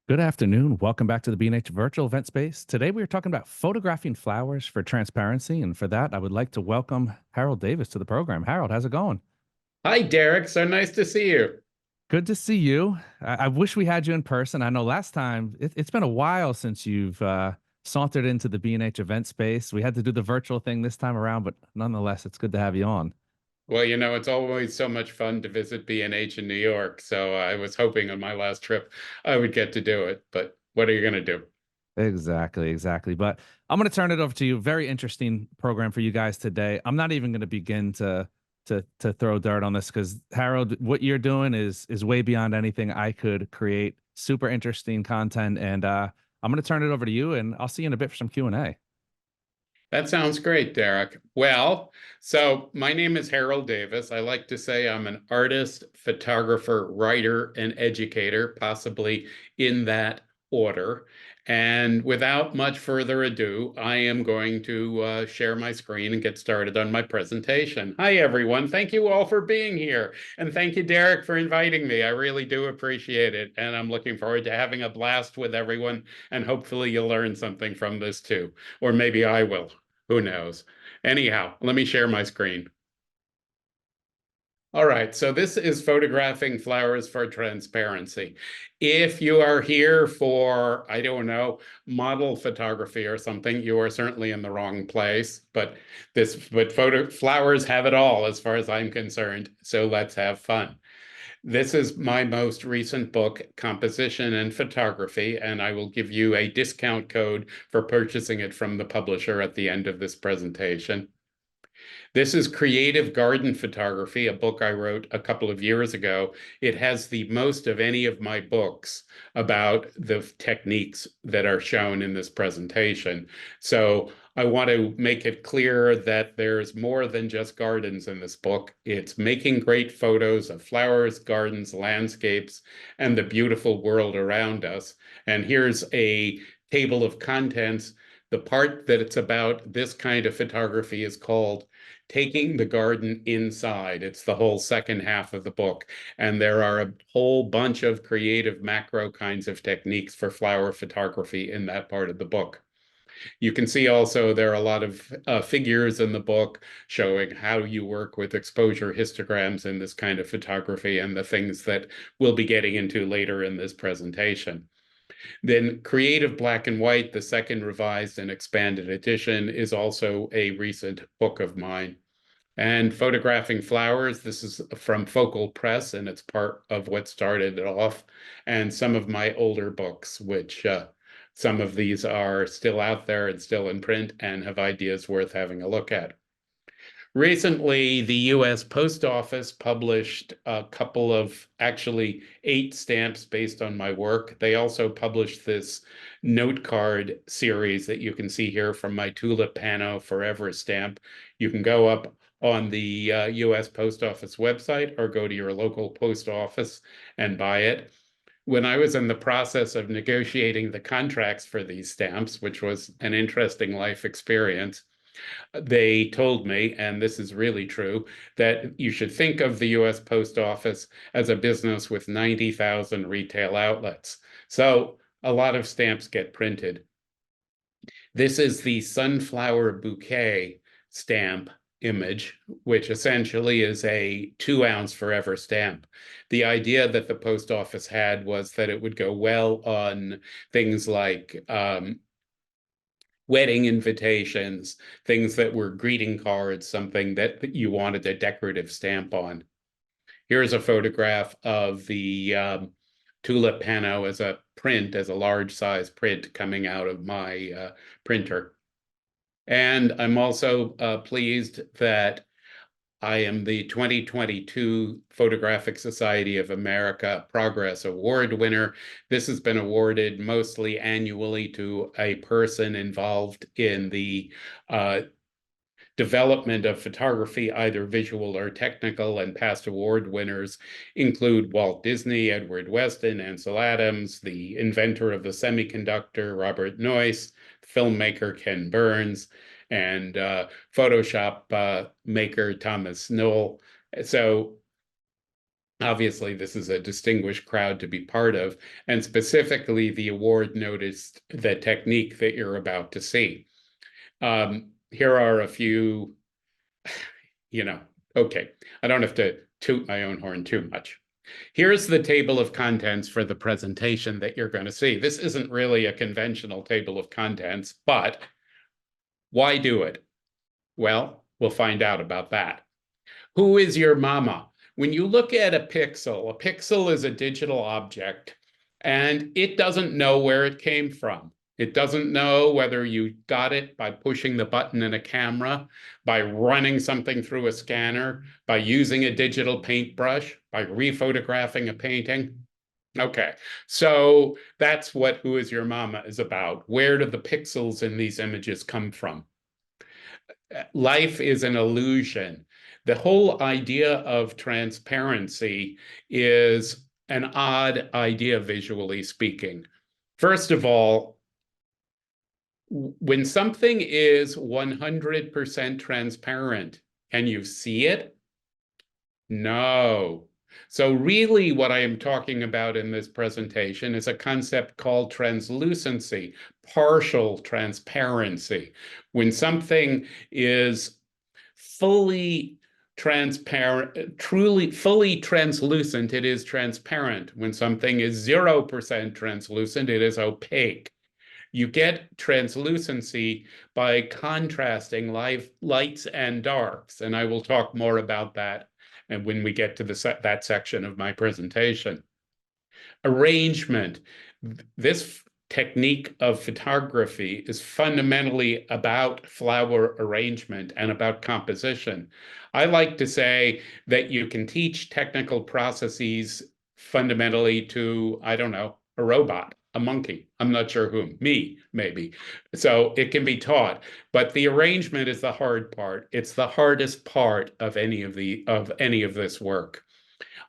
Good afternoon. Welcome back to the B&H Virtual Event Space. Today we are talking about photographing flowers for transparency. And for that, I would like to welcome Harold Davis to the program. Harold, how's it going? Hi, Derek. So nice to see you. Good to see you. I wish we had you in person. I know last time, it's been a while since you've sauntered into the B&H event space. We had to do the virtual thing this time around, but nonetheless, it's good to have you on. Well, it's always so much fun to visit B&H in New York. So I was hoping on my last trip I would get to do it. But what are you going to do? Exactly, exactly. But I'm going to turn it over to you. Very interesting program for you guys today. I'm not even going to begin to throw dirt on this because Harold, what you're doing is way beyond anything I could create. Super interesting content, and I'm going to turn it over to you, and I'll see you in a bit for some Q&A. That sounds great, Derek. Well, so my name is Harold Davis. I like to say I'm an artist, photographer, writer, and educator, possibly in that order. And without much further ado, I am going to share my screen and get started on my presentation. Hi, everyone. Thank you all for being here. And thank you, Derek, for inviting me. I really do appreciate it. And I'm looking forward to having a blast with everyone. And hopefully you'll learn something from this too. Or maybe I will. Who knows? Anyhow, let me share my screen. All right, so this is photographing flowers for transparency. If you are here for, I don't know, model photography or something, you are certainly in the wrong place. But flowers have it all as far as I'm concerned. So let's have fun. This is my most recent book, Composition and Photography, and I will give you a discount code for purchasing it from the publisher at the end of this presentation. This is Creative Garden Photography, a book I wrote a couple of years ago. It has the most of any of my books about the techniques that are shown in this presentation. So I want to make it clear that there's more than just gardens in this book. It's making great photos of flowers, gardens, landscapes, and the beautiful world around us. And here's a table of contents. The part that it's about this kind of photography is called Taking the Garden Inside. It's the whole second half of the book. And there are a whole bunch of creative macro kinds of techniques for flower photography in that part of the book. You can see also there are a lot of figures in the book showing how you work with exposure histograms in this kind of photography and the things that we'll be getting into later in this presentation. Then Creative Black and White, the second revised and expanded edition, is also a recent book of mine. And Photographing Flowers, this is from Focal Press, and it's part of what started it off. And some of my older books, which some of these are still out there and still in print and have ideas worth having a look at. Recently, the US Post Office published a couple of, actually 8 stamps based on my work. They also published this note card series that you can see here from my Tulip Pano Forever stamp. You can go up on the US Post Office website or go to your local post office and buy it. When I was in the process of negotiating the contracts for these stamps, which was an interesting life experience, they told me, and this is really true, that you should think of the US Post Office as a business with 90,000 retail outlets. So a lot of stamps get printed. This is the sunflower bouquet stamp image, which essentially is a 2-ounce forever stamp. The idea that the post office had was that it would go well on things like wedding invitations, things that were greeting cards, something that you wanted a decorative stamp on. Here's a photograph of the tulip pano as a print, as a large size print coming out of my printer. And I'm also pleased that I am the 2022 Photographic Society of America Progress Award winner. This has been awarded mostly annually to a person involved in the development of photography, either visual or technical, and past award winners include Walt Disney, Edward Weston, Ansel Adams, the inventor of the semiconductor, Robert Noyce, filmmaker Ken Burns, and Photoshop maker Thomas Knoll. So Obviously, this is a distinguished crowd to be part of, and specifically, the award noticed the technique that you're about to see. Here are a few, okay, I don't have to toot my own horn too much. Here's the table of contents for the presentation that you're going to see. This isn't really a conventional table of contents, but why do it? Well, we'll find out about that. Who is your mama? When you look at a pixel is a digital object, and it doesn't know where it came from. It doesn't know whether you got it by pushing the button in a camera, by running something through a scanner, by using a digital paintbrush, by rephotographing a painting. Okay, so that's what Who is Your Mama is about. Where do the pixels in these images come from? Life is an illusion. The whole idea of transparency is an odd idea, visually speaking. First of all, when something is 100% transparent, can you see it? No. So really what I am talking about in this presentation is a concept called translucency, partial transparency. When something is fully transparent, truly fully translucent, it is transparent. When something is 0% translucent, it is opaque. You get translucency by contrasting lights and darks, and I will talk more about that and when we get to that section of my presentation. Arrangement. This technique of photography is fundamentally about flower arrangement and about composition. I like to say that you can teach technical processes fundamentally to, I don't know, a robot, a monkey. I'm not sure whom, me, maybe. So it can be taught, but the arrangement is the hard part. It's the hardest part of any of this work.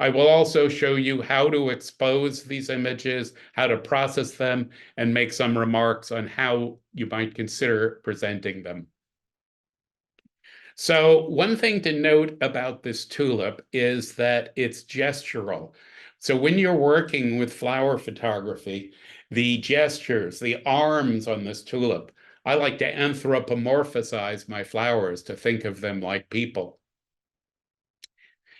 I will also show you how to expose these images, how to process them, and make some remarks on how you might consider presenting them. So one thing to note about this tulip is that it's gestural. So when you're working with flower photography, the gestures, the arms on this tulip, I like to anthropomorphize my flowers to think of them like people.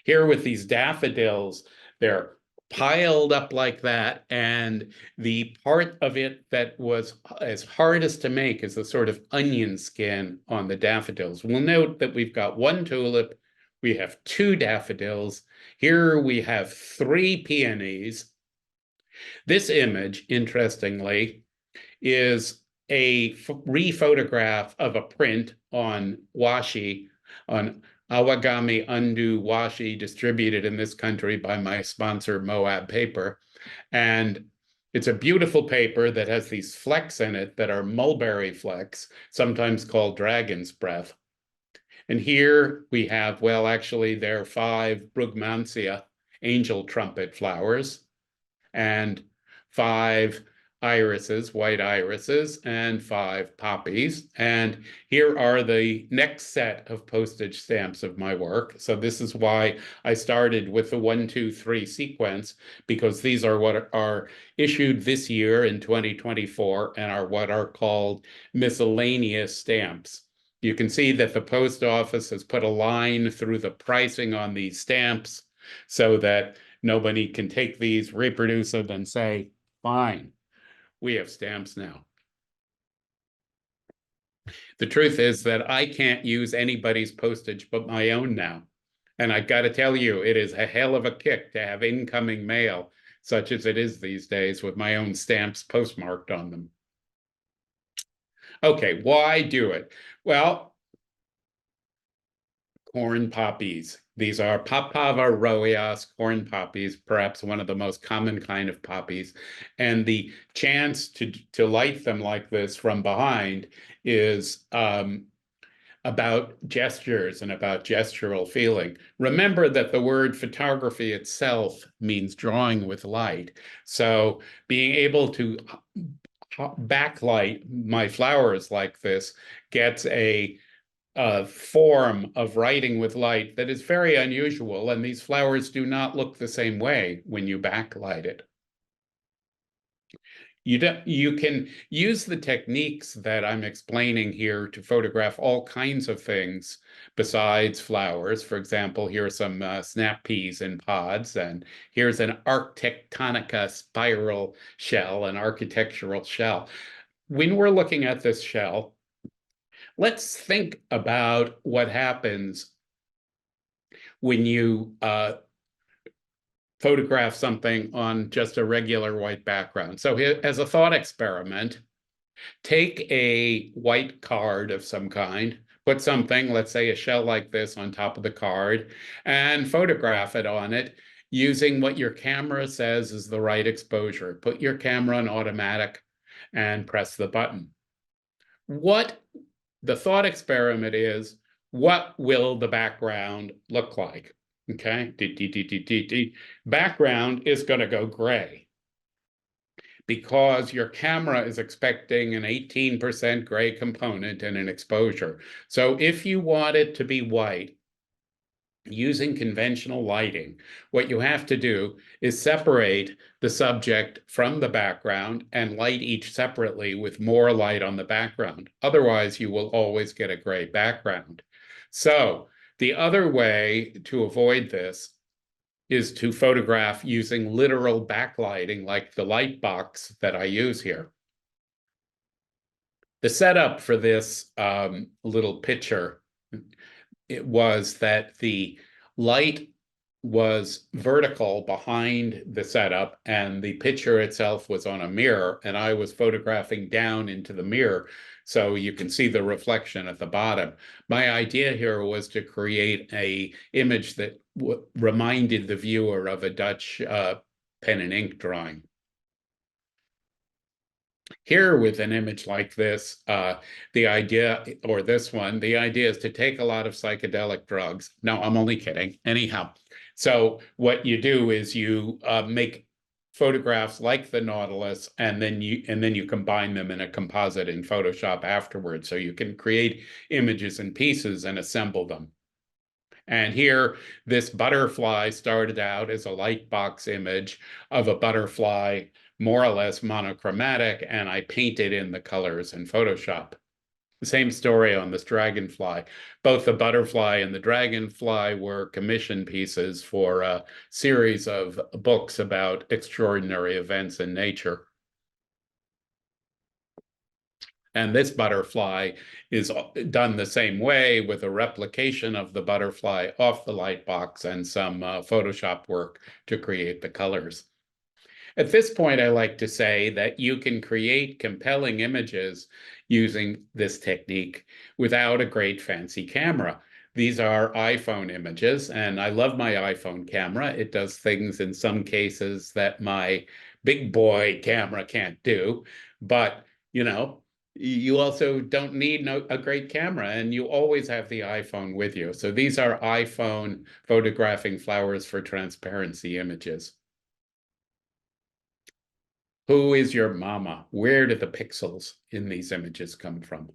Here with these daffodils, they're piled up like that, and the part of it that was as hardest to make is the sort of onion skin on the daffodils. We'll note that we've got one tulip, we have two daffodils, here we have three peonies. This image, interestingly, is a rephotograph of a print on washi, on Awagami Undo washi, distributed in this country by my sponsor, Moab Paper. And it's a beautiful paper that has these flecks in it that are mulberry flecks, sometimes called dragon's breath. And here we have, well, actually, there are 5 Brugmansia angel trumpet flowers and 5 irises, white irises, and 5 poppies. And here are the next set of postage stamps of my work. So this is why I started with the 1, 2, 3 sequence, because these are what are issued this year in 2024 and are what are called miscellaneous stamps. You can see that the post office has put a line through the pricing on these stamps so that nobody can take these, reproduce them, and say, fine, we have stamps now. The truth is that I can't use anybody's postage but my own now. And I got to tell you, it is a hell of a kick to have incoming mail, such as it is these days, with my own stamps postmarked on them. Okay, why do it? Well, corn poppies. These are Papava roeas corn poppies, perhaps one of the most common kind of poppies. And the chance to light them like this from behind is about gestures and about gestural feeling. Remember that the word photography itself means drawing with light. So being able to backlight my flowers like this gets a form of writing with light that is very unusual, and these flowers do not look the same way when you backlight it. You can use the techniques that I'm explaining here to photograph all kinds of things besides flowers. For example, here are some snap peas in pods, and here's an Arctectonica spiral shell, an architectural shell. When we're looking at this shell, let's think about what happens when you photograph something on just a regular white background. So as a thought experiment, take a white card of some kind, put something, let's say a shell like this, on top of the card, and photograph it on it using what your camera says is the right exposure. Put your camera on automatic and press the button. What the thought experiment is, what will the background look like? Okay, background is going to go gray because your camera is expecting an 18% gray component and an exposure. So if you want it to be white, using conventional lighting, what you have to do is separate the subject from the background and light each separately with more light on the background. Otherwise, you will always get a gray background. So the other way to avoid this is to photograph using literal backlighting, like the light box that I use here. The setup for this little picture, it was that the light was vertical behind the setup and the picture itself was on a mirror, and I was photographing down into the mirror so you can see the reflection at the bottom. My idea here was to create a image that reminded the viewer of a Dutch pen and ink drawing. Here with an image like this, the idea, or this one, the idea is to take a lot of psychedelic drugs. No, I'm only kidding. Anyhow, so what you do is you make photographs like the Nautilus, and then you combine them in a composite in Photoshop afterwards. So you can create images and pieces and assemble them. And here, this butterfly started out as a light box image of a butterfly, more or less monochromatic, and I painted in the colors in Photoshop. The same story on this dragonfly. Both the butterfly and the dragonfly were commission pieces for a series of books about extraordinary events in nature. And this butterfly is done the same way, with a replication of the butterfly off the light box and some Photoshop work to create the colors. At this point, I like to say that you can create compelling images using this technique without a great fancy camera. These are iPhone images, and I love my iPhone camera. It does things in some cases that my big boy camera can't do, but you know, you also don't need a great camera, and you always have the iPhone with you. So these are iPhone photographing flowers for transparency images. Who is your mama? Where do the pixels in these images come from?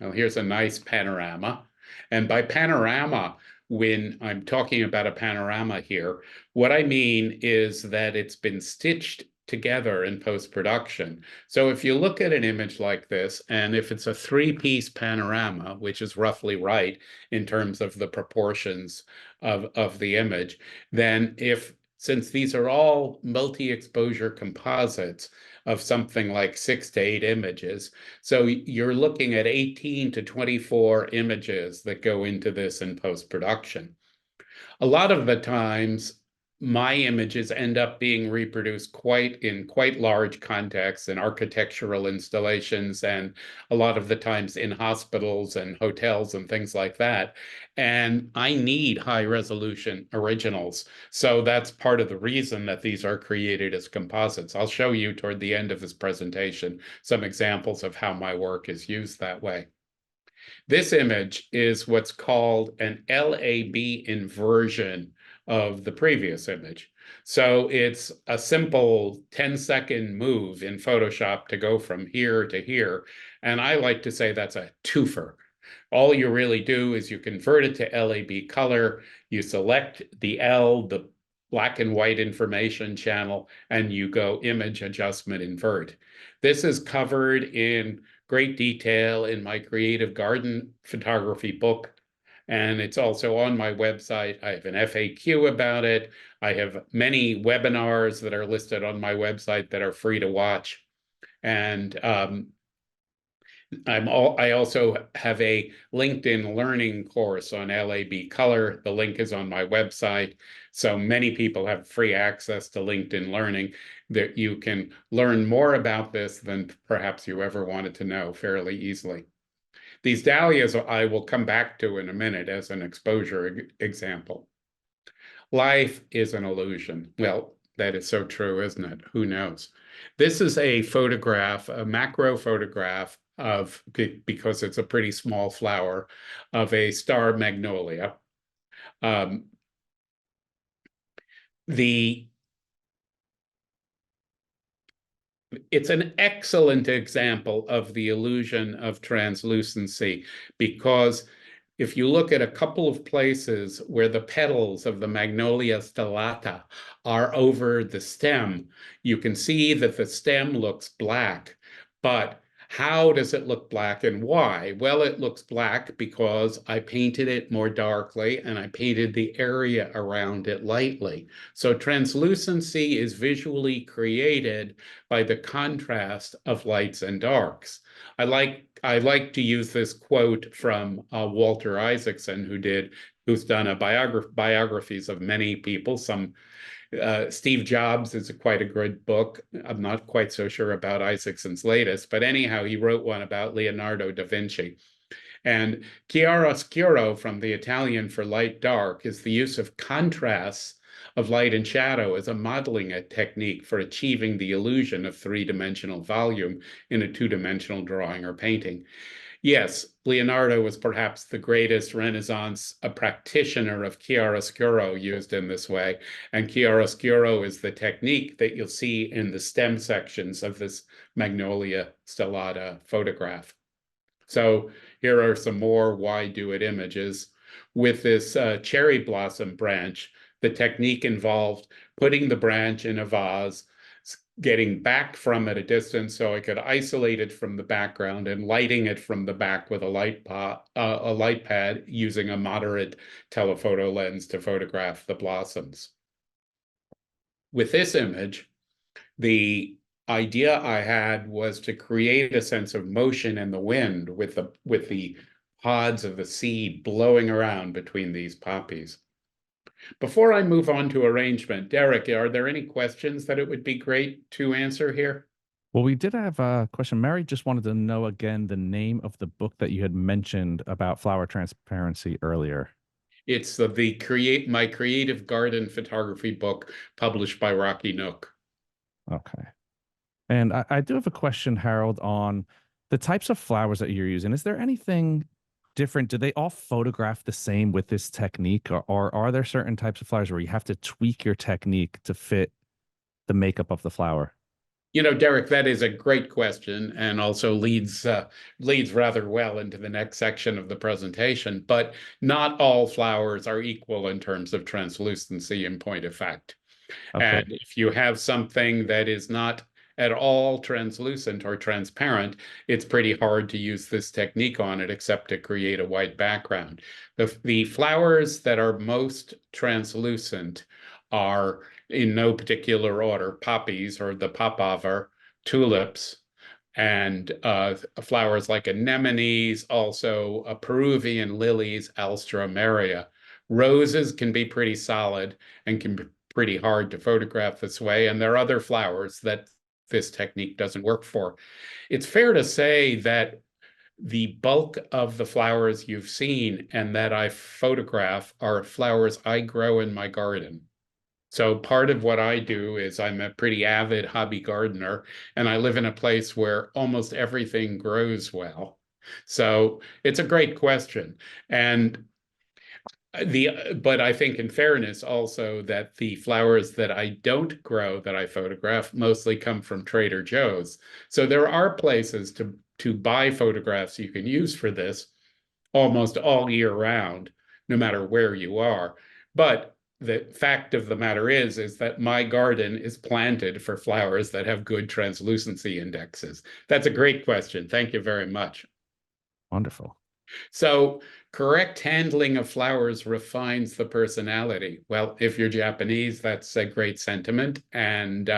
Well, here's a nice panorama. And by panorama, when I'm talking about a panorama here, what I mean is that it's been stitched together in post-production. So if you look at an image like this, and if it's a three-piece panorama, which is roughly right in terms of the proportions of the image, then since these are all multi-exposure composites of something like 6 to 8 images, so you're looking at 18 to 24 images that go into this in post-production. A lot of the times, my images end up being reproduced in quite large contexts in architectural installations, and a lot of the times in hospitals and hotels and things like that. And I need high resolution originals. So that's part of the reason that these are created as composites. I'll show you toward the end of this presentation some examples of how my work is used that way. This image is what's called an LAB inversion of the previous image. So it's a simple 10-second move in Photoshop to go from here to here. And I like to say that's a twofer. All you really do is you convert it to LAB color, you select the L, the black and white information channel, and you go image adjustment invert. This is covered in great detail in my creative garden photography book. And it's also on my website. I have an FAQ about it. I have many webinars that are listed on my website that are free to watch. And I also have a LinkedIn learning course on LAB color. The link is on my website. So many people have free access to LinkedIn learning that you can learn more about this than perhaps you ever wanted to know fairly easily. These dahlias I will come back to in a minute as an exposure example. Life is an illusion. Well, that is so true, isn't it? Who knows? This is a photograph, a macro photograph of, because it's a pretty small flower, of a star magnolia. Um, the It's an excellent example of the illusion of translucency, because if you look at a couple of places where the petals of the Magnolia stellata are over the stem, you can see that the stem looks black. But how does it look black and why? Well, it looks black because I painted it more darkly and I painted the area around it lightly. So translucency is visually created by the contrast of lights and darks. I like to use this quote from Walter Isaacson, who's done biographies of many people. Steve Jobs is quite a good book. I'm not quite so sure about Isaacson's latest, but anyhow, he wrote one about Leonardo da Vinci. And chiaroscuro, from the Italian for light dark, is the use of contrasts of light and shadow as a modeling technique for achieving the illusion of three-dimensional volume in a two-dimensional drawing or painting. Yes, Leonardo was perhaps the greatest Renaissance practitioner of chiaroscuro used in this way. And chiaroscuro is the technique that you'll see in the stem sections of this Magnolia stellata photograph. So here are some more why do it images. With this cherry blossom branch, the technique involved putting the branch in a vase, getting back from it a distance so I could isolate it from the background, and lighting it from the back with a light pad using a moderate telephoto lens to photograph the blossoms. With this image, the idea I had was to create a sense of motion in the wind with the pods of the seed blowing around between these poppies. Before I move on to arrangement, Derek, are there any questions that it would be great to answer here? Well, we did have a question. Mary just wanted to know again the name of the book that you had mentioned about flower transparency earlier. It's my creative garden photography book published by Rocky Nook. Okay. And I do have a question, Harold, on the types of flowers that you're using. Is there anything different? Do they all photograph the same with this technique, or are there certain types of flowers where you have to tweak your technique to fit the makeup of the flower? Derek, that is a great question, and also leads rather well into the next section of the presentation. But not all flowers are equal in terms of translucency in point of fact. Okay. And if you have something that is not at all translucent or transparent, it's pretty hard to use this technique on it except to create a white background. The flowers that are most translucent are, in no particular order, poppies or the papaver, tulips, and flowers like anemones, also Peruvian lilies, Alstroemeria. Roses can be pretty solid and can be pretty hard to photograph this way, and there are other flowers that this technique doesn't work for. It's fair to say that the bulk of the flowers you've seen and that I photograph are flowers I grow in my garden. So part of what I do is I'm a pretty avid hobby gardener, and I live in a place where almost everything grows well. So it's a great question. And but I think in fairness also that the flowers that I don't grow that I photograph mostly come from Trader Joe's. So there are places to buy photographs you can use for this. almost all year round, no matter where you are. But the fact of the matter is that my garden is planted for flowers that have good translucency indexes. That's a great question. Thank you very much. Wonderful. So, correct handling of flowers refines the personality. Well, if you're Japanese, that's a great sentiment. And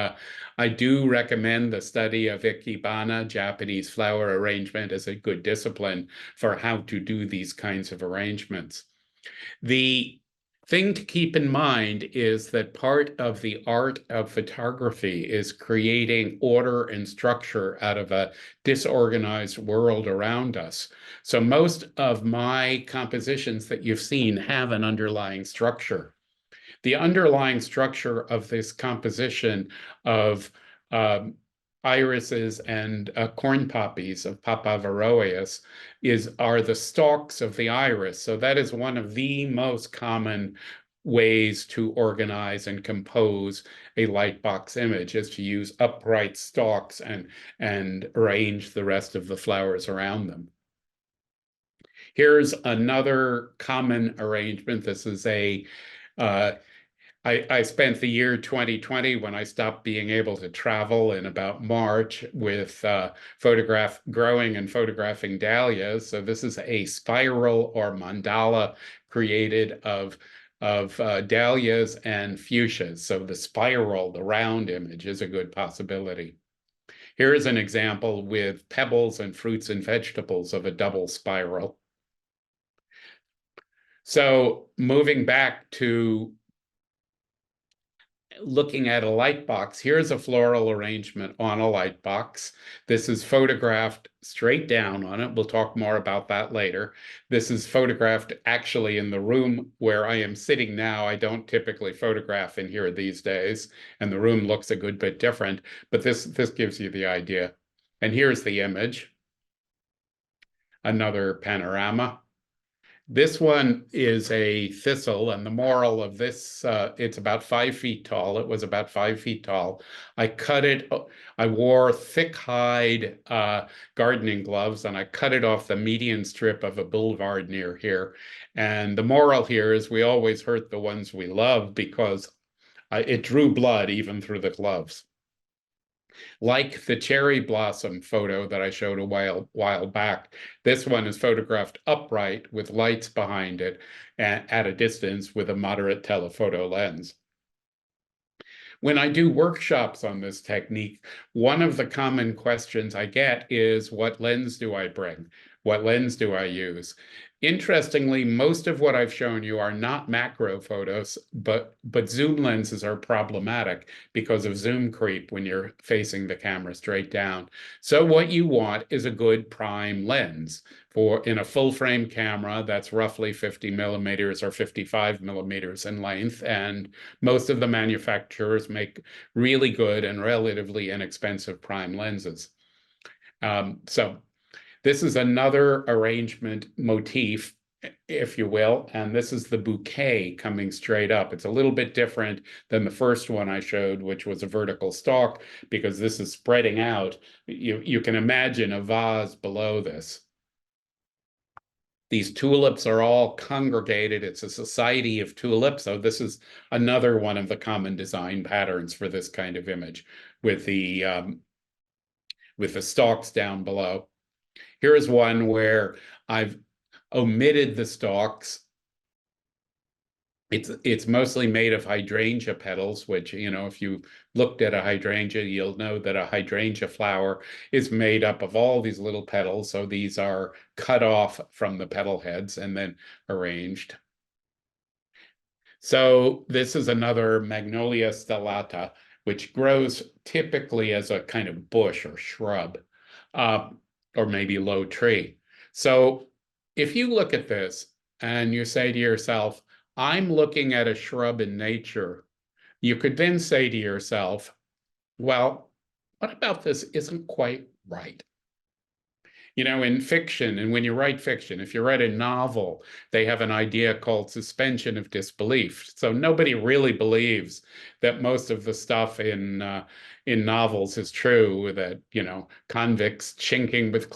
I do recommend the study of Ikebana, Japanese flower arrangement, as a good discipline for how to do these kinds of arrangements. The thing to keep in mind is that part of the art of photography is creating order and structure out of a disorganized world around us. So most of my compositions that you've seen have an underlying structure. The underlying structure of this composition of um, irises and corn poppies of Papaver are the stalks of the iris. So that is one of the most common ways to organize and compose a lightbox image, is to use upright stalks and arrange the rest of the flowers around them. Here's another common arrangement. This is I spent the year 2020, when I stopped being able to travel, in about March, with growing and photographing dahlias. So this is a spiral or mandala created of dahlias and fuchsias. So the spiral, the round image, is a good possibility. Here is an example with pebbles and fruits and vegetables of a double spiral. So moving back to looking at a light box, here's a floral arrangement on a light box. This is photographed straight down on it. We'll talk more about that later. This is photographed actually in the room where I am sitting now. I don't typically photograph in here these days, and the room looks a good bit different, but this gives you the idea. And here's the image. Another panorama. This one is a thistle, and the moral of this, it's about 5 feet tall. It was about 5 feet tall. I cut it, I wore thick hide gardening gloves, and I cut it off the median strip of a boulevard near here. And the moral here is we always hurt the ones we love, because it drew blood even through the gloves. Like the cherry blossom photo that I showed a while back, this one is photographed upright with lights behind it at a distance with a moderate telephoto lens. When I do workshops on this technique, one of the common questions I get is, what lens do I bring? What lens do I use? Interestingly, most of what I've shown you are not macro photos, but zoom lenses are problematic because of zoom creep when you're facing the camera straight down. So what you want is a good prime lens. In a full frame camera, that's roughly 50 millimeters or 55 millimeters in length, and most of the manufacturers make really good and relatively inexpensive prime lenses. So this is another arrangement motif, if you will, and this is the bouquet coming straight up. It's a little bit different than the first one I showed, which was a vertical stalk, because this is spreading out. You can imagine a vase below this. These tulips are all congregated. It's a society of tulips. So this is another one of the common design patterns for this kind of image, with the stalks down below. Here is one where I've omitted the stalks. It's mostly made of hydrangea petals, which, if you looked at a hydrangea, you'll know that a hydrangea flower is made up of all these little petals. So these are cut off from the petal heads and then arranged. So this is another Magnolia stellata, which grows typically as a kind of bush or shrub, or maybe low tree. So if you look at this and you say to yourself, I'm looking at a shrub in nature, you could then say to yourself, well, what about this isn't quite right? In fiction, and when you write fiction, if you write a novel, they have an idea called suspension of disbelief. So nobody really believes that most of the stuff in novels is true, that, convicts chinking with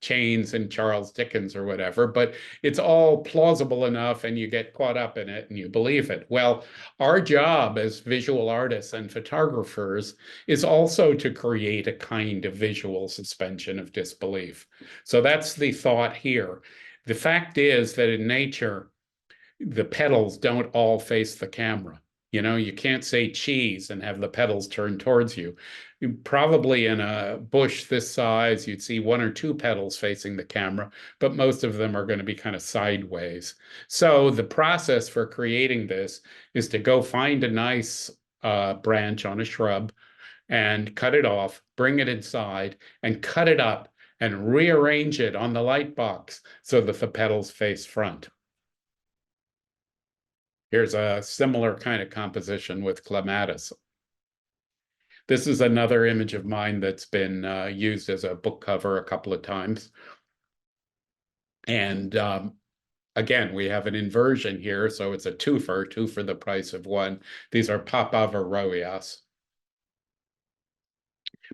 chains in Charles Dickens or whatever, but it's all plausible enough and you get caught up in it and you believe it. Well, our job as visual artists and photographers is also to create a kind of visual suspension of disbelief. So that's the thought here. The fact is that in nature, the petals don't all face the camera. You can't say cheese and have the petals turn towards you. Probably in a bush this size, you'd see one or two petals facing the camera, but most of them are going to be kind of sideways. So the process for creating this is to go find a nice branch on a shrub and cut it off, bring it inside, and cut it up and rearrange it on the light box so that the petals face front. Here's a similar kind of composition with clematis. This is another image of mine that's been used as a book cover a couple of times. And again, we have an inversion here, so it's a two for the price of one. These are Papava roeas.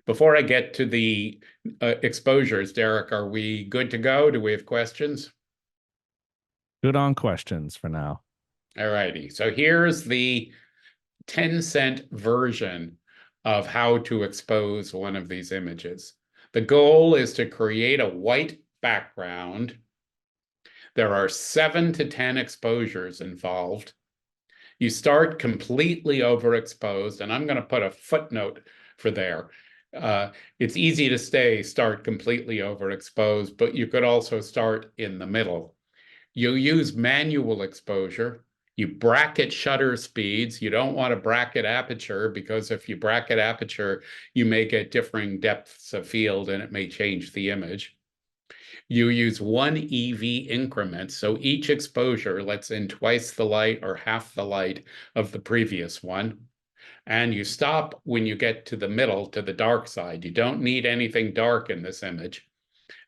Before I get to the exposures, Derek, are we good to go? Do we have questions? Good on questions for now. All righty. So here's the 10-cent version of how to expose one of these images. The goal is to create a white background. There are 7 to 10 exposures involved. You start completely overexposed, and I'm going to put a footnote for there. It's easy to start completely overexposed, but you could also start in the middle. You use manual exposure. You bracket shutter speeds. You don't want to bracket aperture, because if you bracket aperture, you may get differing depths of field and it may change the image. You use 1 EV increments, so each exposure lets in twice the light or half the light of the previous one. And you stop when you get to the middle, to the dark side. You don't need anything dark in this image.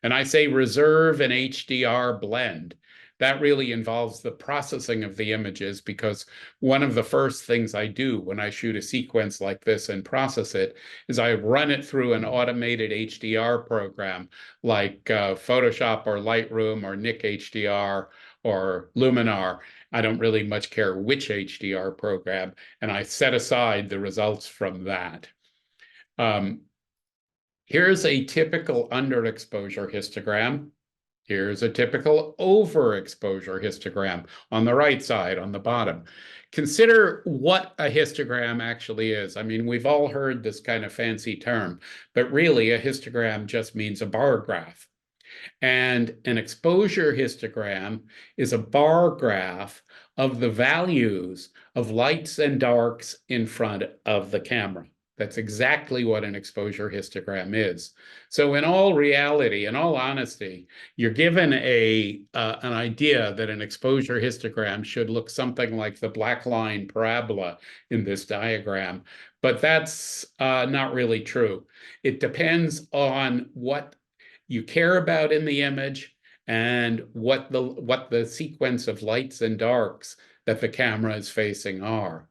And I say reserve an HDR blend. That really involves the processing of the images, because one of the first things I do when I shoot a sequence like this and process it is I run it through an automated HDR program like Photoshop or Lightroom or Nik HDR or Luminar. I don't really much care which HDR program, and I set aside the results from that. Here's a typical underexposure histogram. Here's a typical overexposure histogram on the right side, on the bottom. Consider what a histogram actually is. I mean, we've all heard this kind of fancy term, but really a histogram just means a bar graph. And an exposure histogram is a bar graph of the values of lights and darks in front of the camera. That's exactly what an exposure histogram is. So in all reality, in all honesty, you're given an idea that an exposure histogram should look something like the black line parabola in this diagram, but that's not really true. It depends on what you care about in the image and what the sequence of lights and darks that the camera is facing are.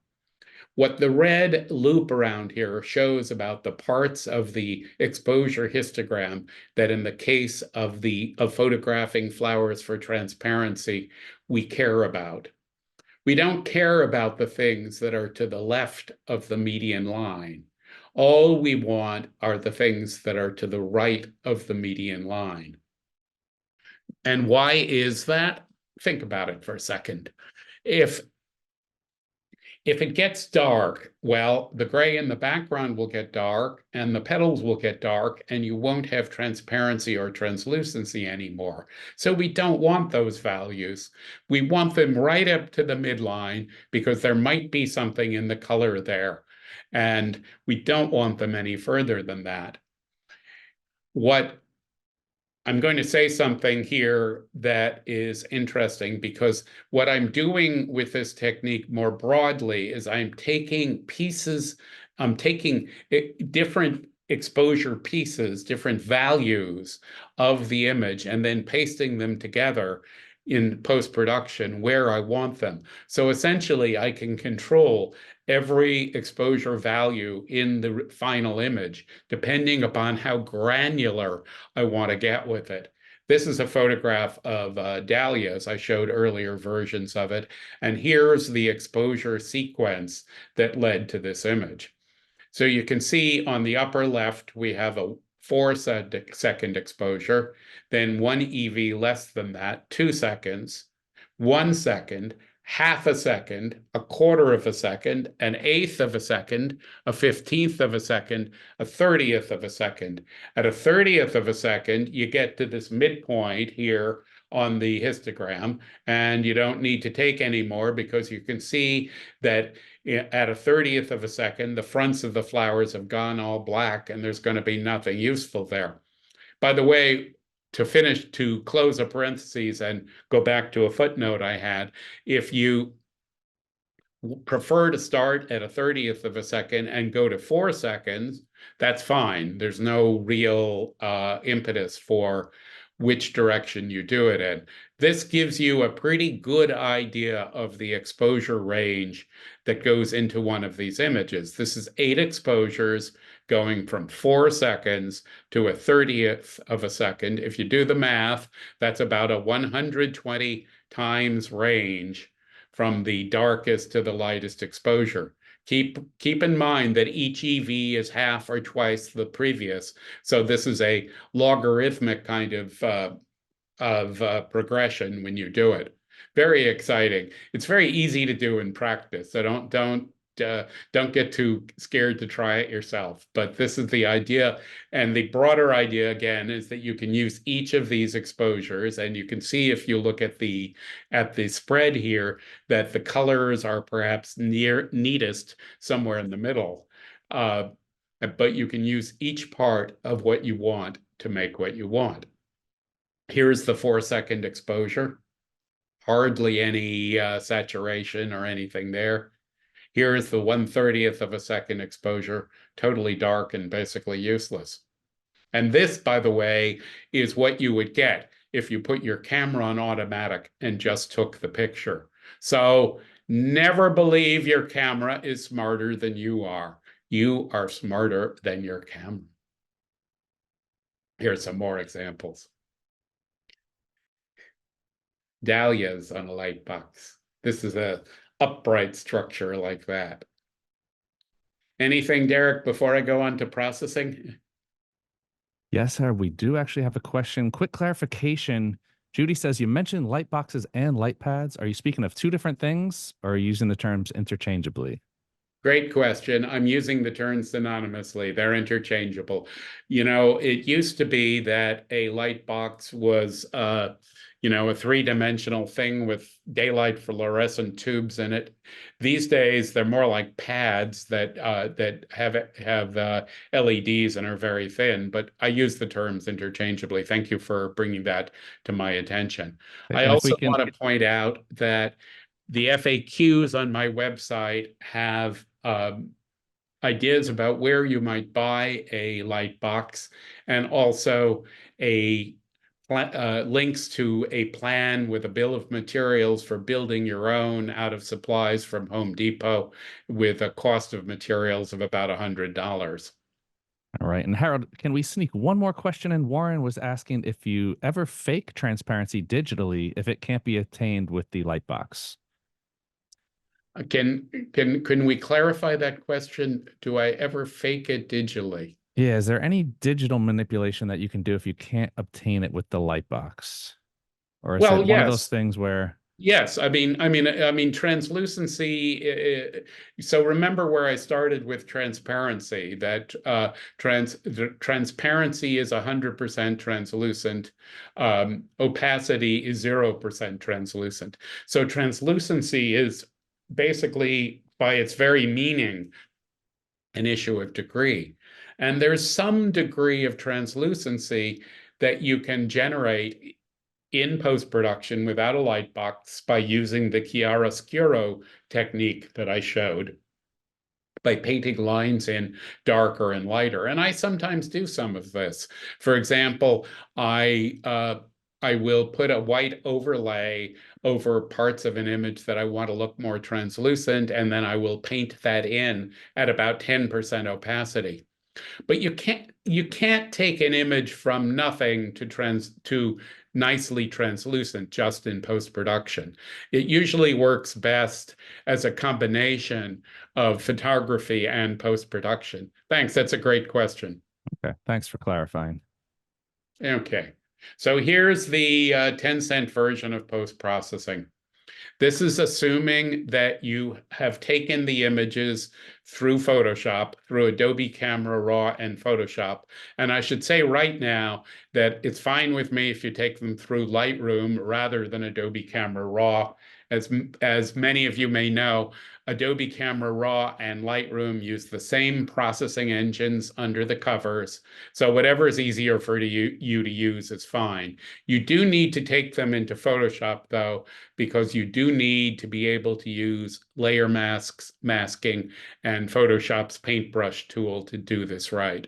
What the red loop around here shows about the parts of the exposure histogram that in the case of photographing flowers for transparency, we care about. We don't care about the things that are to the left of the median line. All we want are the things that are to the right of the median line. And why is that? Think about it for a second. If it gets dark, well, the gray in the background will get dark and the petals will get dark, and you won't have transparency or translucency anymore. So we don't want those values. We want them right up to the midline, because there might be something in the color there, and we don't want them any further than that. I'm going to say something here that is interesting, because what I'm doing with this technique more broadly is I'm taking different exposure pieces, different values of the image, and then pasting them together in post-production where I want them. So essentially, I can control every exposure value in the final image, depending upon how granular I want to get with it. This is a photograph of dahlias. I showed earlier versions of it. And here's the exposure sequence that led to this image. So you can see on the upper left, we have a 4-second exposure, then 1 EV less than that, 2 seconds, 1 second, half a second, a quarter of a second, an eighth of a second, a 15th of a second, a 30th of a second. At a 30th of a second, you get to this midpoint here on the histogram, and you don't need to take any more because you can see that at a 30th of a second, the fronts of the flowers have gone all black and there's going to be nothing useful there. By the way, to close a parenthesis and go back to a footnote I had, if you prefer to start at a 30th of a second and go to 4 seconds, that's fine. There's no real impetus for which direction you do it in. This gives you a pretty good idea of the exposure range that goes into one of these images. This is 8 exposures going from 4 seconds to a 30th of a second. If you do the math, that's about a 120 times range from the darkest to the lightest exposure. Keep in mind that each EV is half or twice the previous. So this is a logarithmic kind of progression when you do it. Very exciting. It's very easy to do in practice. So don't get too scared to try it yourself. But this is the idea. And the broader idea, again, is that you can use each of these exposures. And you can see if you look at the spread here, that the colors are perhaps neatest somewhere in the middle. But you can use each part of what you want to make what you want. Here's the 4-second exposure. Hardly any saturation or anything there. Here is the 1/30th of a second exposure, totally dark and basically useless. And this, by the way, is what you would get if you put your camera on automatic and just took the picture. So never believe your camera is smarter than you are. You are smarter than your camera. Here's some more examples. Dahlias on a light box. This is a upright structure like that. Anything, Derek, before I go on to processing? Yes, sir. We do actually have a question. Quick clarification. Judy says you mentioned light boxes and light pads. Are you speaking of two different things or are you using the terms interchangeably? Great question. I'm using the terms synonymously. They're interchangeable. You know, it used to be that a light box was, a three-dimensional thing with daylight fluorescent tubes in it. These days, they're more like pads that have LEDs and are very thin. But I use the terms interchangeably. Thank you for bringing that to my attention. I And if we also can, want to point out that the FAQs on my website have ideas about where you might buy a light box and also links to a plan with a bill of materials for building your own out of supplies from Home Depot with a cost of materials of about $100. all right. And Harold, can we sneak one more question in? Warren was asking if you ever fake transparency digitally if it can't be attained with the light box. Can we clarify that question? Do I ever fake it digitally? Yeah, is there any digital manipulation that you can do if you can't obtain it with the light box? Or is Well, it one of those yes. things where Yes, I mean, translucency. So remember where I started with transparency. That transparency is 100% translucent. Opacity is 0% translucent. So translucency is basically, by its very meaning, an issue of degree. And there's some degree of translucency that you can generate in post-production without a light box by using the chiaroscuro technique that I showed, by painting lines in darker and lighter. And I sometimes do some of this. For example, I I will put a white overlay over parts of an image that I want to look more translucent, and then I will paint that in at about 10% opacity. But you can't take an image from nothing to nicely translucent just in post-production. It usually works best as a combination of photography and post-production. Thanks, that's a great question. Okay, thanks for clarifying. Okay, so here's the 10-cent version of post-processing. This is assuming that you have taken the images through Photoshop, through Adobe Camera Raw and Photoshop. And I should say right now that it's fine with me if you take them through Lightroom rather than Adobe Camera Raw. As many of you may know, Adobe Camera Raw and Lightroom use the same processing engines under the covers. So whatever is easier for you to use is fine. You do need to take them into Photoshop, though, because you do need to be able to use layer masks, masking, and Photoshop's paintbrush tool to do this right.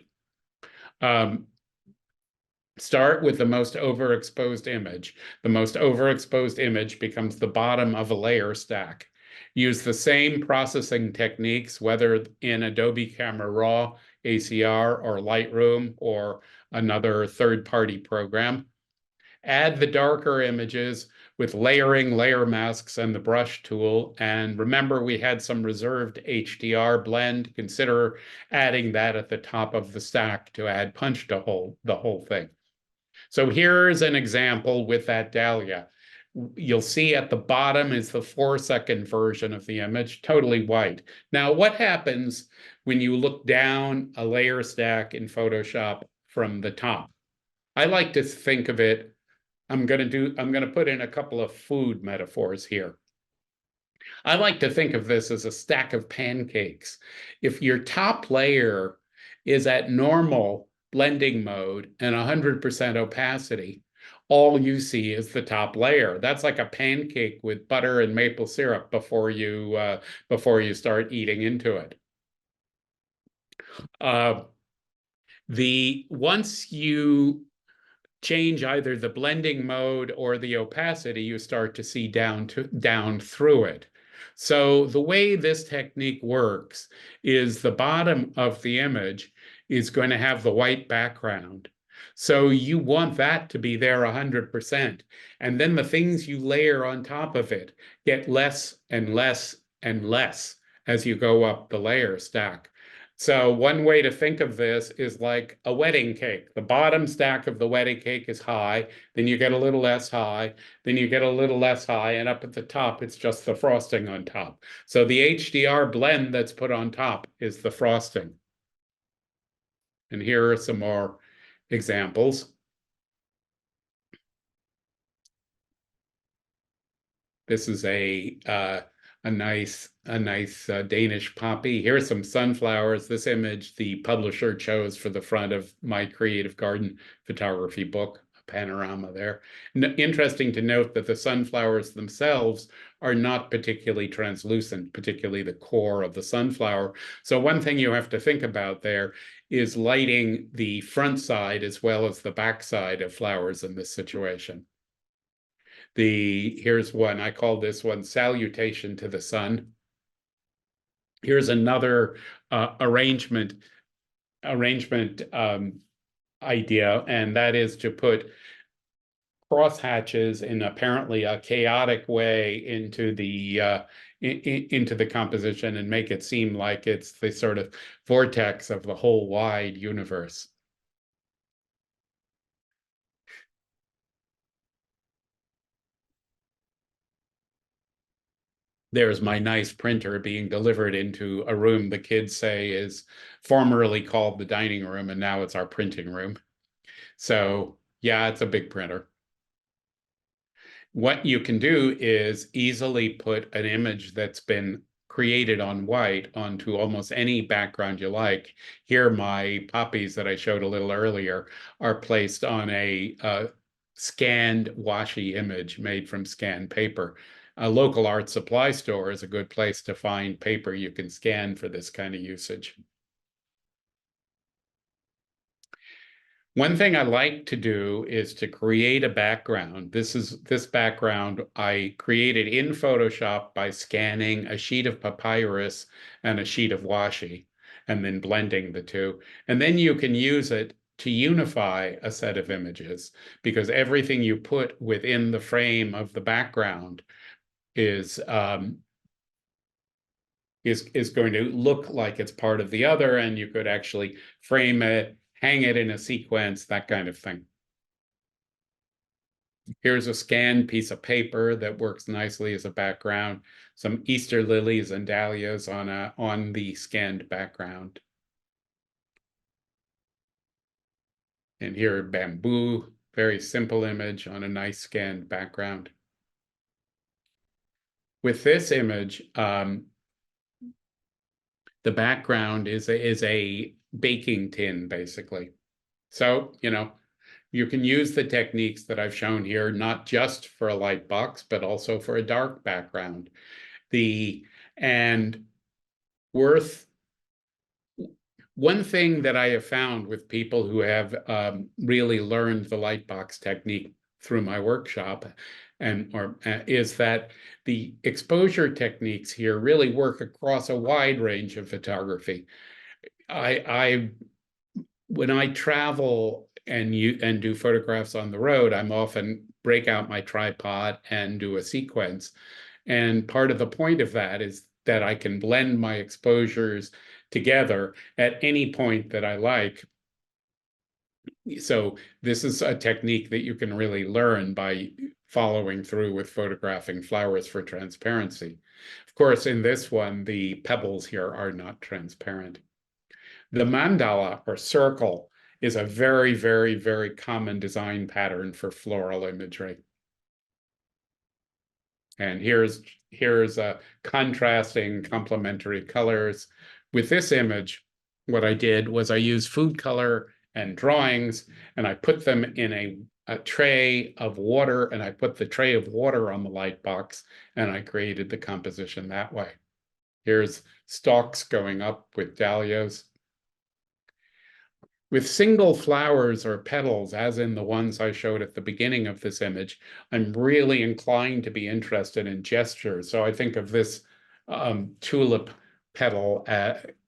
Start with the most overexposed image. The most overexposed image becomes the bottom of a layer stack. Use the same processing techniques, whether in Adobe Camera Raw, ACR, or Lightroom, or another third-party program. Add the darker images with layering, layer masks, and the brush tool. And remember, we had some reserved HDR blend. Consider adding that at the top of the stack to add punch to the whole thing. So here's an example with that dahlia. You'll see at the bottom is the 4-second version of the image, totally white. Now, what happens when you look down a layer stack in Photoshop from the top? I like to think of it, I'm going to put in a couple of food metaphors here. I like to think of this as a stack of pancakes. If your top layer is at normal blending mode and 100% opacity, all you see is the top layer. That's like a pancake with butter and maple syrup before you start eating into it. Once you change either the blending mode or the opacity, you start to see down through it. So the way this technique works is the bottom of the image is going to have the white background. So you want that to be there 100%. And then the things you layer on top of it get less and less and less as you go up the layer stack. So one way to think of this is like a wedding cake. The bottom stack of the wedding cake is high, then you get a little less high, then you get a little less high, and up at the top, it's just the frosting on top. So the HDR blend that's put on top is the frosting. And here are some more examples. This is a nice Danish poppy. Here's some sunflowers. This image the publisher chose for the front of my Creative Garden photography book, a panorama there. Interesting to note that the sunflowers themselves are not particularly translucent, particularly the core of the sunflower. So one thing you have to think about there is lighting the front side as well as the back side of flowers in this situation. Here's one, I call this one Salutation to the Sun. Here's another arrangement idea, and that is to put crosshatches in apparently a chaotic way into the composition and make it seem like it's the sort of vortex of the whole wide universe. There's my nice printer being delivered into a room the kids say is formerly called the dining room, and now it's our printing room. So yeah, it's a big printer. What you can do is easily put an image that's been created on white onto almost any background you like. Here, my poppies that I showed a little earlier are placed on a scanned washi image made from scanned paper. A local art supply store is a good place to find paper you can scan for this kind of usage. One thing I like to do is to create a background. This background I created in Photoshop by scanning a sheet of papyrus and a sheet of washi, and then blending the two. And then you can use it to unify a set of images, because everything you put within the frame of the background is is going to look like it's part of the other, and you could actually frame it, hang it in a sequence, that kind of thing. Here's a scanned piece of paper that works nicely as a background. Some Easter lilies and dahlias on the scanned background. And here bamboo, very simple image on a nice scanned background. With this image, the background is a baking tin, basically. So, you can use the techniques that I've shown here, not just for a light box, but also for a dark background. And worth one thing that I have found with people who have really learned the light box technique through my workshop is that the exposure techniques here really work across a wide range of photography. When I travel and do photographs on the road, I'm often break out my tripod and do a sequence. And part of the point of that is that I can blend my exposures together at any point that I like. So this is a technique that you can really learn by following through with photographing flowers for transparency. Of course, in this one, the pebbles here are not transparent. The mandala, or circle, is a very, very, very common design pattern for floral imagery. And here's a contrasting complementary colors. With this image, what I did was I used food color and drawings, and I put them in a tray of water, and I put the tray of water on the light box, and I created the composition that way. Here's stalks going up with dahlias. With single flowers or petals, as in the ones I showed at the beginning of this image, I'm really inclined to be interested in gesture. So I think of this tulip petal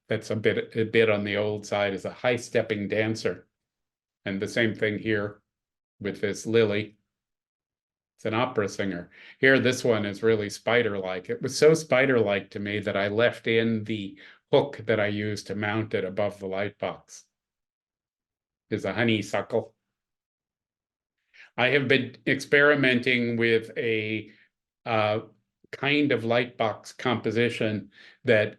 that's a bit on the old side as a high-stepping dancer. And the same thing here with this lily. It's an opera singer. Here, this one is really spider-like. It was so spider-like to me that I left in the hook that I used to mount it above the light box. Is a honeysuckle. I have been experimenting with a kind of lightbox composition that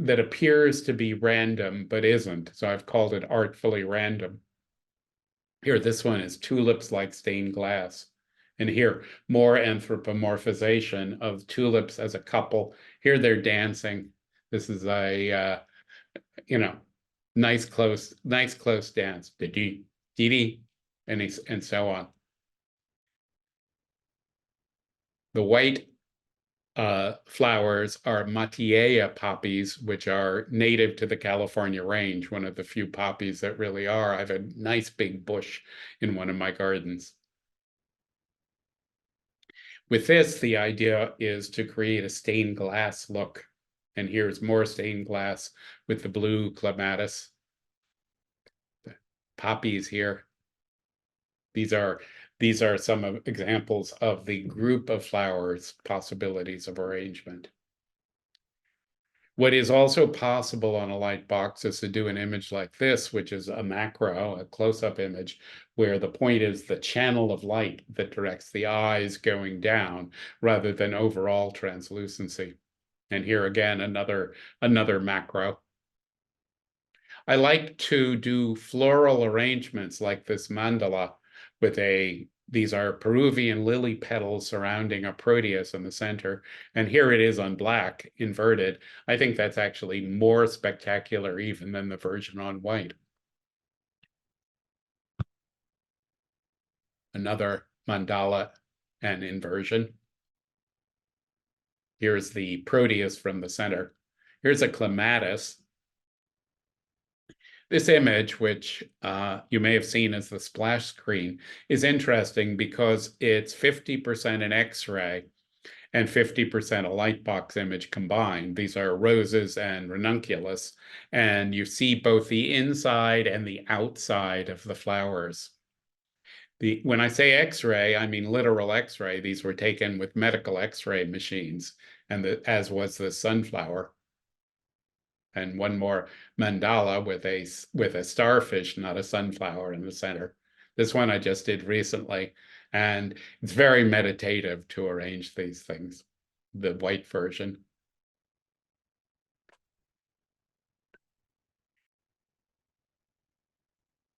appears to be random but isn't. So I've called it artfully random. Here, this one is tulips like stained glass. And here, more anthropomorphization of tulips as a couple. Here they're dancing. This is a nice close dance. Dee dee, and so on. The white flowers are Matiea poppies, which are native to the California range, one of the few poppies that really are. I have a nice big bush in one of my gardens. With this, the idea is to create a stained glass look. And here's more stained glass with the blue clematis. The poppies here. These are some examples of the group of flowers possibilities of arrangement. What is also possible on a light box is to do an image like this, which is a macro, a close-up image, where the point is the channel of light that directs the eyes going down rather than overall translucency. And here again, another macro. I like to do floral arrangements like this mandala with these are Peruvian lily petals surrounding a proteus in the center. And here it is on black, inverted. I think that's actually more spectacular even than the version on white. Another mandala and inversion. Here's the proteus from the center. Here's a clematis. This image, which you may have seen as the splash screen, is interesting because it's 50% an X-ray and 50% a light box image combined. These are roses and ranunculus, and you see both the inside and the outside of the flowers. When I say X-ray, I mean literal X-ray. These were taken with medical X-ray machines, and as was the sunflower. And one more mandala with a starfish, not a sunflower, in the center. This one I just did recently, and it's very meditative to arrange these things. The white version.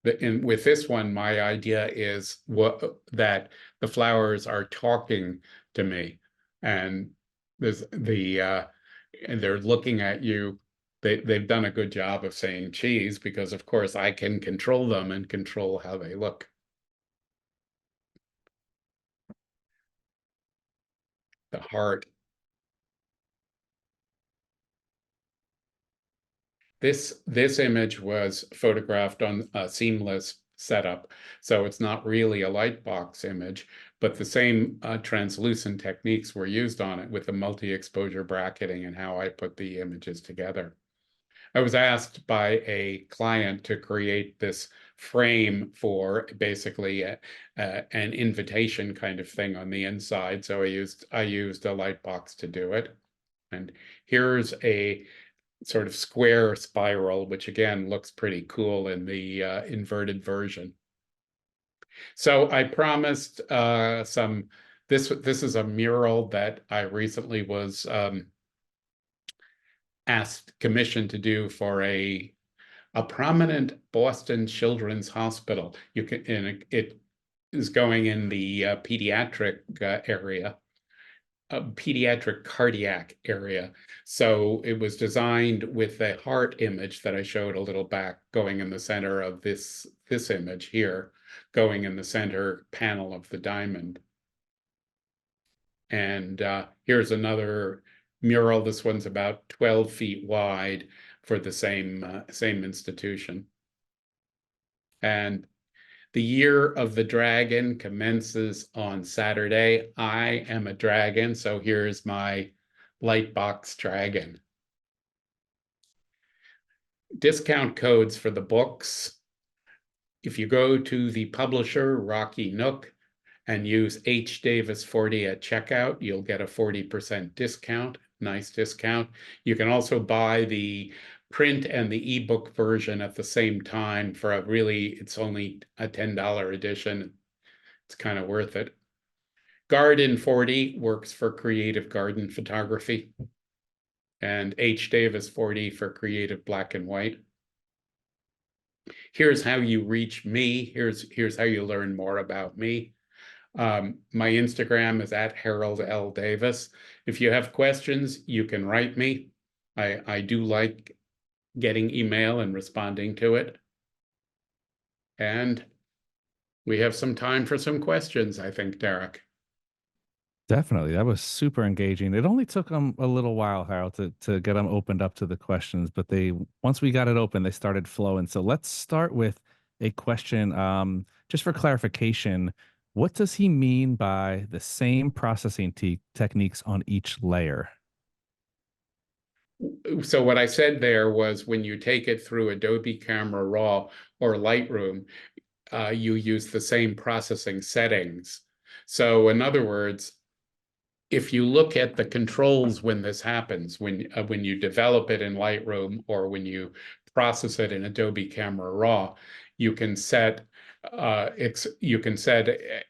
With this one, my idea is that the flowers are talking to me, and and they're looking at you. They've done a good job of saying cheese because, of course, I can control them and control how they look. The heart. This image was photographed on a seamless setup, so it's not really a light box image, but the same translucent techniques were used on it with the multi-exposure bracketing and how I put the images together. I was asked by a client to create this frame for basically an invitation kind of thing on the inside, so I used a light box to do it. And here's a sort of square spiral, which again looks pretty cool in the inverted version. So I promised this is a mural that I recently was commissioned to do for a prominent Boston Children's Hospital. It is going in the pediatric area. A pediatric cardiac area. So it was designed with a heart image that I showed a little back going in the center of this image here, going in the center panel of the diamond. And here's another mural. This one's about 12 feet wide for the same institution. And the year of the dragon commences on Saturday. I am a dragon, so here's my Lightbox dragon. Discount codes for the books. If you go to the publisher, Rocky Nook, and use H Davis 40 at checkout, you'll get a 40% discount. Nice discount. You can also buy the print and the ebook version at the same time for it's only a $10 edition. It's kind of worth it. Garden 40 works for creative garden photography, and H Davis 40 for creative black and white. Here's how you reach me. Here's how you learn more about me. My Instagram is at Harold L. Davis. If you have questions, you can write me. I do like getting email and responding to it. And we have some time for some questions, I think, Derek. Definitely. That was super engaging. It only took them a little while, Harold, to get them opened up to the questions, but once we got it open, they started flowing. So let's start with a question. Just for clarification, what does he mean by the same processing techniques on each layer? So what I said there was when you take it through Adobe Camera Raw or Lightroom, you use the same processing settings. So in other words, if you look at the controls when this happens, when you develop it in Lightroom or when you process it in Adobe Camera Raw, you can set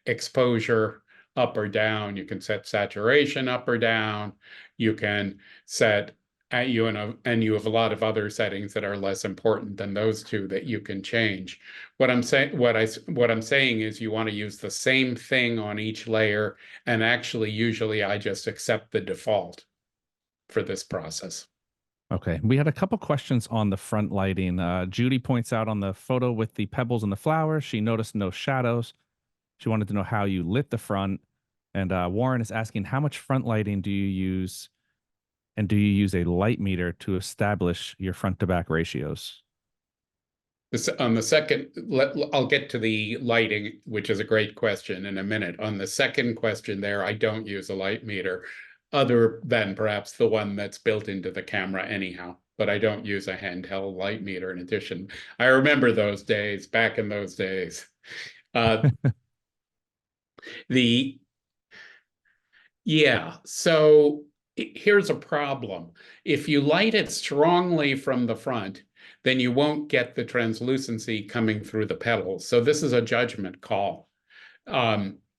exposure up or down. You can set saturation up or down. You can set and you have a lot of other settings that are less important than those two that you can change. What I'm saying is you want to use the same thing on each layer, and actually usually I just accept the default for this process. Okay, we had a couple questions on the front lighting. Judy points out on the photo with the pebbles and the flowers, she noticed no shadows. She wanted to know how you lit the front. And Warren is asking, how much front lighting do you use? And do you use a light meter to establish your front to back ratios? On the second, I'll get to the lighting, which is a great question in a minute. On the second question there, I don't use a light meter other than perhaps the one that's built into the camera anyhow, but I don't use a handheld light meter in addition. I remember those days, back in those days. Uh, the Yeah, so here's a problem. If you light it strongly from the front, then you won't get the translucency coming through the petals. So this is a judgment call.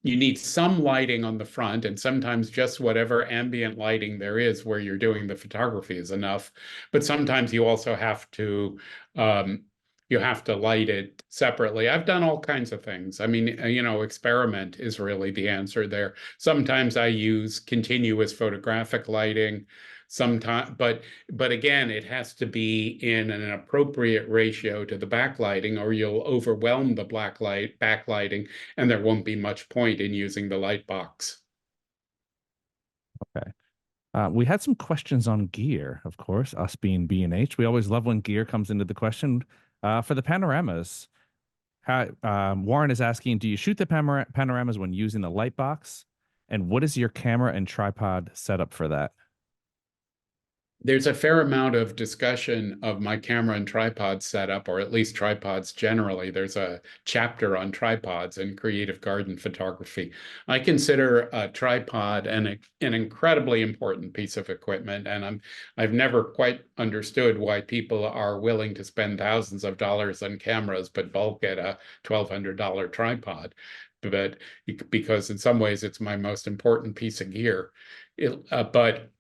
You need some lighting on the front, and sometimes just whatever ambient lighting there is where you're doing the photography is enough. But sometimes um, you have to light it separately. I've done all kinds of things. I mean, experiment is really the answer there. Sometimes I use continuous photographic lighting. Sometimes, but again, it has to be in an appropriate ratio to the backlighting, or you'll overwhelm the backlighting, and there won't be much point in using the light box. Okay. We had some questions on gear, of course, us being B&H. We always love when gear comes into the question. For the panoramas, Warren is asking, do you shoot the panoramas when using the light box? And what is your camera and tripod setup for that? There's a fair amount of discussion of my camera and tripod setup, or at least tripods generally. There's a chapter on tripods in creative garden photography. I consider a tripod an incredibly important piece of equipment, and I've never quite understood why people are willing to spend thousands of dollars on cameras but bulk at a $1,200 tripod. But because in some ways it's my most important piece of gear. But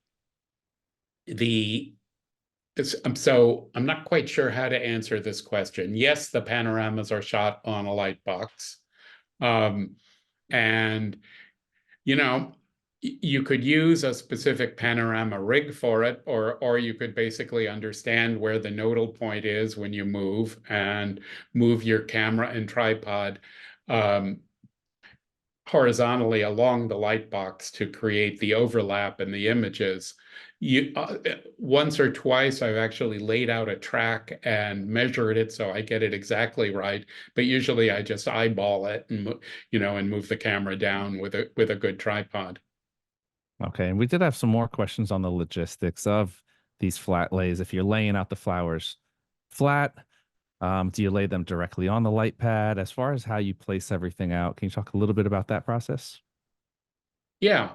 the so I'm not quite sure how to answer this question. Yes, the panoramas are shot on a light box. Um, and you know, you could use a specific panorama rig for it, or you could basically understand where the nodal point is when you move and move your camera and tripod um, horizontally along the light box to create the overlap in the images. Once or twice, I've actually laid out a track and measured it so I get it exactly right. But usually, I just eyeball it and move the camera down with a good tripod. Okay, and we did have some more questions on the logistics of these flat lays. If you're laying out the flowers flat, do you lay them directly on the light pad? As far as how you place everything out, can you talk a little bit about that process? Yeah.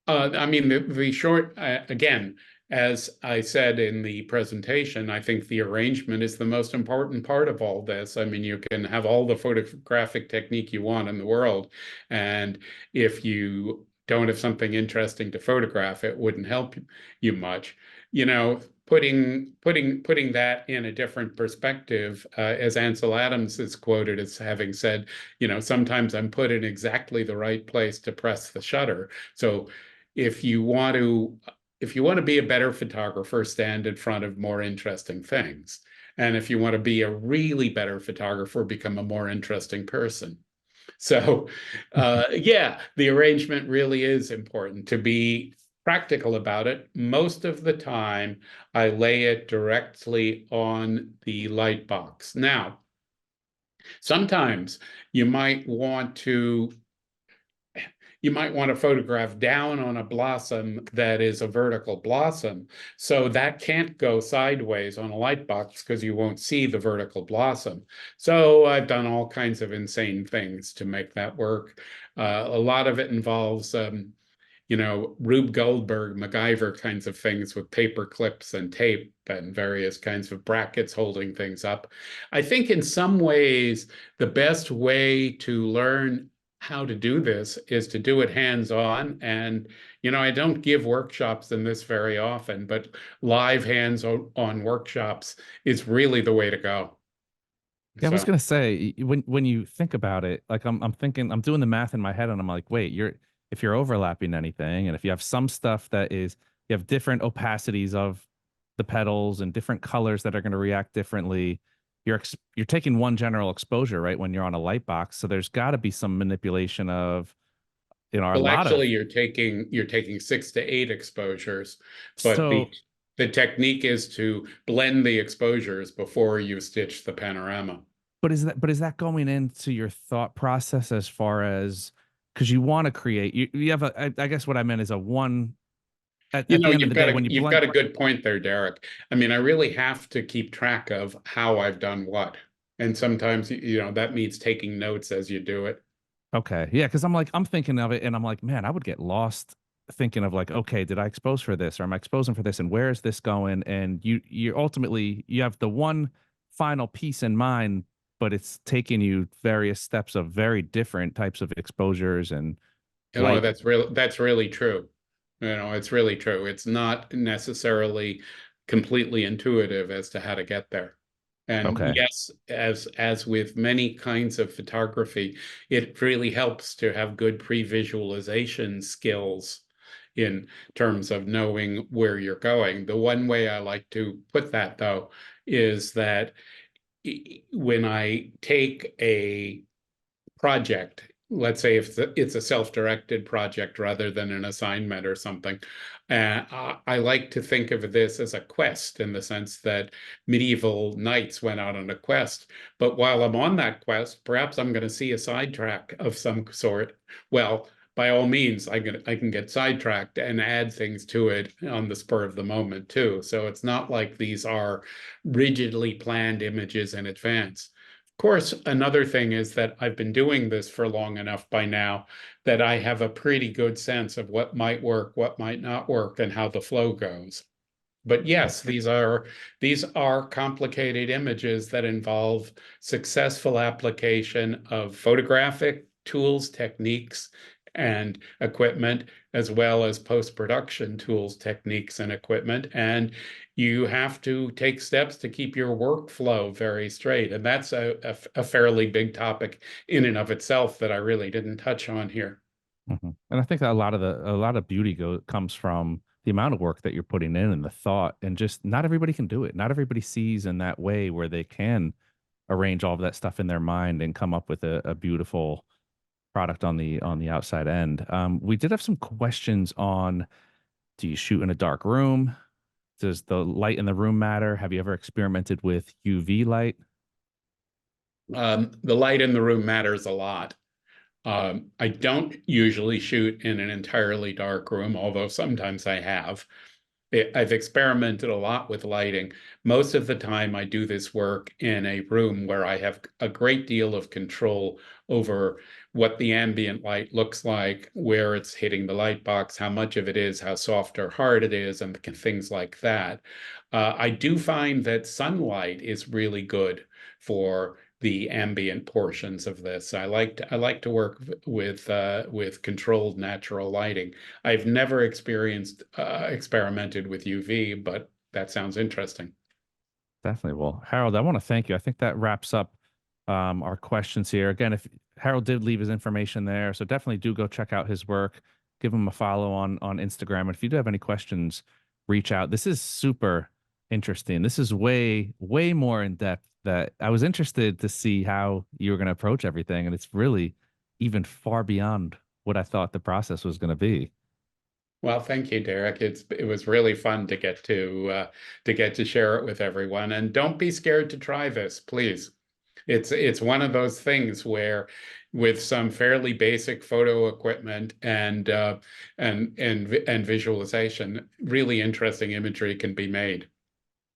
I mean, the short, again, as I said in the presentation, I think the arrangement is the most important part of all this. I mean, you can have all the photographic technique you want in the world, and if you don't have something interesting to photograph, it wouldn't help you much. You know, putting that in a different perspective, as Ansel Adams is quoted as having said, sometimes I'm put in exactly the right place to press the shutter. So if you want to if you want to be a better photographer, stand in front of more interesting things. And if you want to be a really better photographer, become a more interesting person. So, yeah, the arrangement really is important. To be practical about it, most of the time I lay it directly on the light box. Now, sometimes you might want to photograph down on a blossom that is a vertical blossom. So that can't go sideways on a light box because you won't see the vertical blossom. So I've done all kinds of insane things to make that work. A lot of it involves Rube Goldberg, MacGyver kinds of things with paper clips and tape and various kinds of brackets holding things up. I think in some ways, the best way to learn how to do this is to do it hands-on. And, I don't give workshops in this very often, but live hands-on workshops is really the way to go. Yeah, I was So. gonna say when you think about it, like I'm thinking, I'm doing the math in my head, and I'm like, wait, if you're overlapping anything, and if you have some stuff that is you have different opacities of the petals and different colors that are going to react differently, you're taking one general exposure, right? When you're on a light box, so there's got to be some manipulation of a Well, lot actually, of you're taking 6 to 8 exposures, but the so. The technique is to blend the exposures before you stitch the panorama. But is that going into your thought process as far as because you want to create you have I guess what I meant is a one You at know, the end of the day when you you've blend. got a good point there, Derek. I mean, I really have to keep track of how I've done what. And sometimes, that means taking notes as you do it. Okay. Yeah, because I'm thinking of it and I'm like, man, I would get lost thinking of like, okay, did I expose for this or am I exposing for this and where is this going? And you ultimately you have the one final piece in mind, but it's taking you various steps of very different types of exposures and light. That's really true. It's really true. It's not necessarily completely intuitive as to how to get there. And Okay. yes, as with many kinds of photography, it really helps to have good pre-visualization skills in terms of knowing where you're going. The one way I like to put that, though, is that when I take a project, let's say if it's a self-directed project rather than an assignment or something, I like to think of this as a quest in the sense that medieval knights went out on a quest. But while I'm on that quest, perhaps I'm going to see a sidetrack of some sort. Well, by all means, I can get sidetracked and add things to it on the spur of the moment too. So it's not like these are rigidly planned images in advance. Of course, another thing is that I've been doing this for long enough by now that I have a pretty good sense of what might work, what might not work, and how the flow goes. But yes, these are complicated images that involve successful application of photographic tools, techniques, and equipment, as well as post-production tools, techniques, and equipment. And you have to take steps to keep your workflow very straight. And that's a fairly big topic in and of itself that I really didn't touch on here. And I think that a lot of beauty comes from the amount of work that you're putting in and the thought and just not everybody can do it. Not everybody sees in that way where they can arrange all of that stuff in their mind and come up with a beautiful product on the outside end. We did have some questions on: do you shoot in a dark room? Does the light in the room matter? Have you ever experimented with UV light? The light in the room matters a lot. I don't usually shoot in an entirely dark room, although sometimes I have. I've experimented a lot with lighting. Most of the time, I do this work in a room where I have a great deal of control over what the ambient light looks like, where it's hitting the light box, how much of it is, how soft or hard it is, and things like that. I do find that sunlight is really good for the ambient portions of this. I like to work with controlled natural lighting. I've never experimented with UV, but that sounds interesting. Definitely. Well, Harold, I want to thank you. I think that wraps up our questions here. Again, if Harold did leave his information there, so definitely do go check out his work. Give him a follow on Instagram. And if you do have any questions, reach out. This is super interesting. This is way more in depth. That I was interested to see how you were going to approach everything, and it's really even far beyond what I thought the process was going to be. Well, thank you, Derek. It was really fun to get to share it with everyone. And don't be scared to try this, please. It's one of those things where with some fairly basic photo equipment and visualization, really interesting imagery can be made.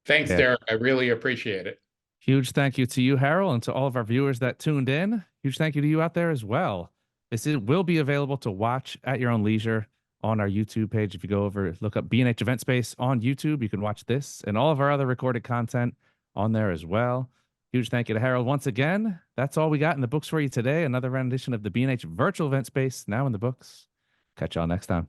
Thanks, Yeah. Derek. I really appreciate it. Huge thank you to you, Harold, and to all of our viewers that tuned in. Huge thank you to you out there as well. Will be available to watch at your own leisure on our YouTube page. If you go over, look up B&H Event Space on YouTube, you can watch this and all of our other recorded content on there as well. Huge thank you to Harold once again. That's all we got in the books for you today. Another rendition of the B&H Virtual Event Space now in the books. Catch y'all next time.